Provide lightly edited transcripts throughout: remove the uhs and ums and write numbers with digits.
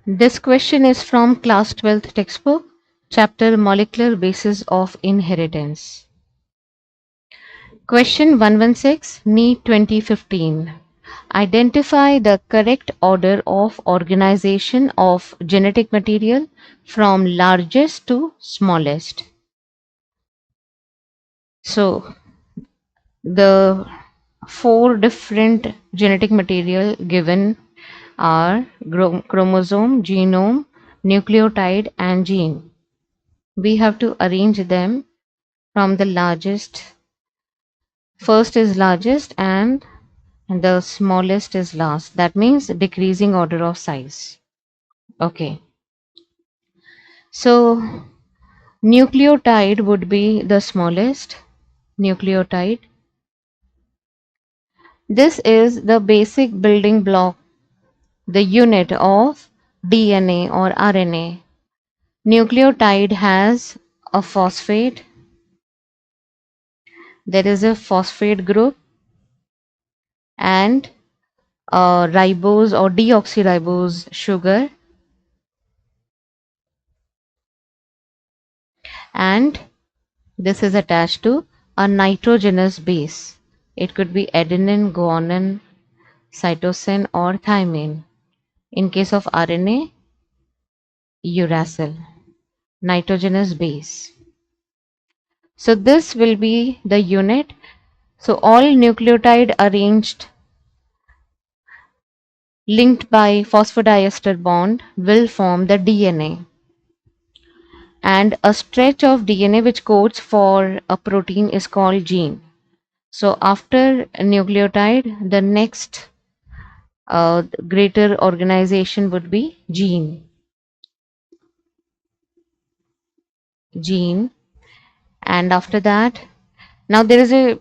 This question is from class 12th textbook, chapter Molecular Basis of Inheritance. Question 116, NEET 2015. Identify the correct order of organization of genetic material from largest to smallest. So, the four different genetic material given are chromosome, genome, nucleotide, and gene. We have to arrange them from the largest. First is largest and the smallest is last. That means decreasing order of size. Okay. So nucleotide would be the smallest. Nucleotide. This is the basic building block, the unit of DNA or RNA. Nucleotide has a phosphate. There is a phosphate group and a ribose or deoxyribose sugar, and this is attached to a nitrogenous base. It could be adenine, guanine, cytosine, or thymine. In case of RNA, uracil, nitrogenous base. So this will be the unit. So all nucleotide arranged linked by phosphodiester bond will form the DNA. And a stretch of DNA which codes for a protein is called gene. So after nucleotide, the next greater organization would be gene. And after that, now there is a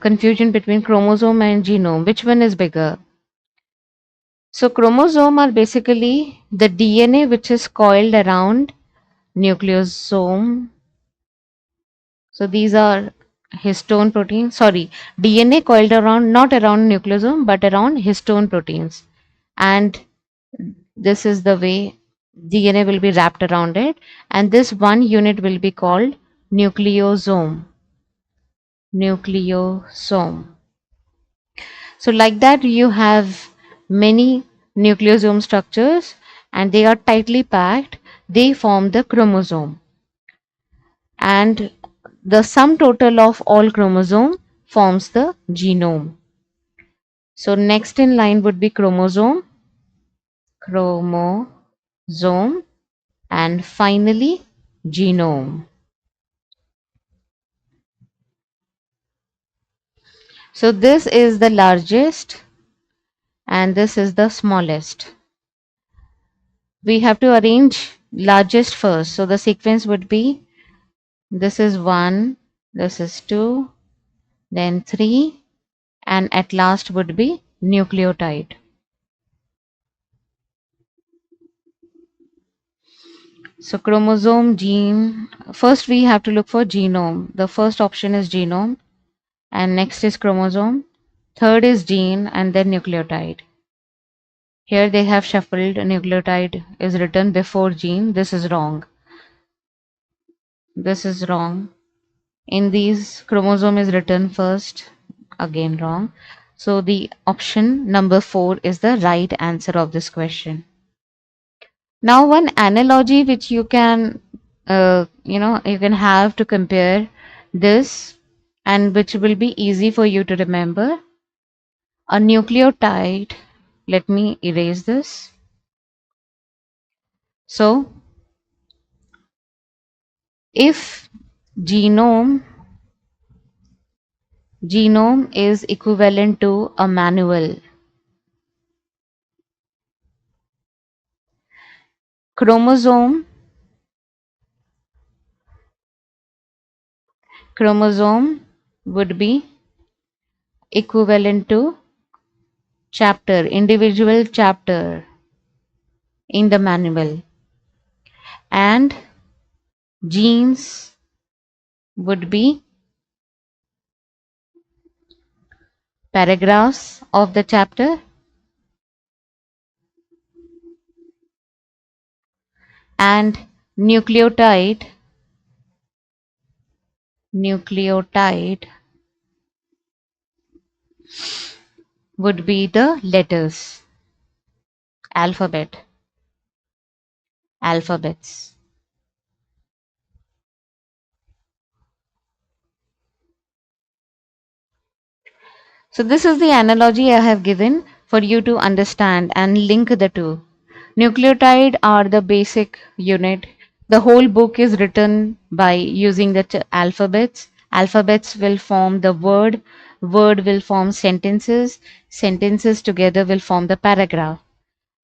confusion between chromosome and genome. Which one is bigger? So chromosome are basically the DNA which is coiled around nucleosome. So these are histone proteins. Sorry, DNA coiled around, not around nucleosome, but around histone proteins. And this is the way DNA will be wrapped around it. And this one unit will be called nucleosome. Nucleosome. So like that, you have many nucleosome structures and they are tightly packed. They form the chromosome. And the sum total of all chromosome forms the genome. So next in line would be chromosome, and finally genome. So this is the largest and this is the smallest. We have to arrange largest first. So the sequence would be, this is 1, this is 2, then 3, and at last would be nucleotide. So chromosome, gene, first we have to look for genome. The first option is genome and next is chromosome, third is gene and then nucleotide. Here they have shuffled, nucleotide is written before gene. This is wrong. This is wrong. In these, chromosome is written first, again wrong. So the option number 4 is the right answer of this question. Now one analogy which you can you can have to compare this and which will be easy for you to remember. A nucleotide, let me erase this. So if genome is equivalent to a manual, chromosome would be equivalent to individual chapter in the manual, and genes would be paragraphs of the chapter. and nucleotide would be the letters, alphabets. So this is the analogy I have given for you to understand and link the two. Nucleotide are the basic unit. The whole book is written by using the alphabets. Alphabets will form the word, word will form sentences, sentences together will form the paragraph,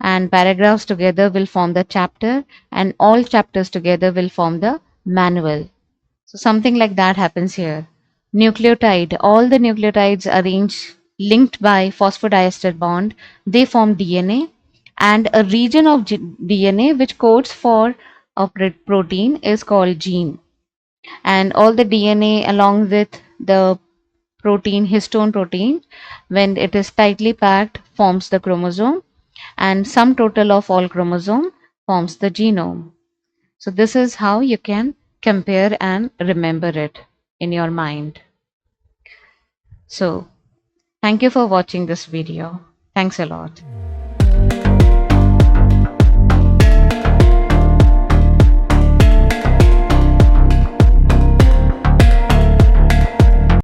and paragraphs together will form the chapter, and all chapters together will form the manual. So something like that happens here. Nucleotide, all the nucleotides arranged linked by phosphodiester bond, they form DNA, and a region of DNA which codes for a protein is called gene. And all the DNA along with the protein, histone protein, when it is tightly packed, forms the chromosome, and sum total of all chromosome forms the genome. So this is how you can compare and remember it in your mind. So thank you for watching this video. Thanks a lot.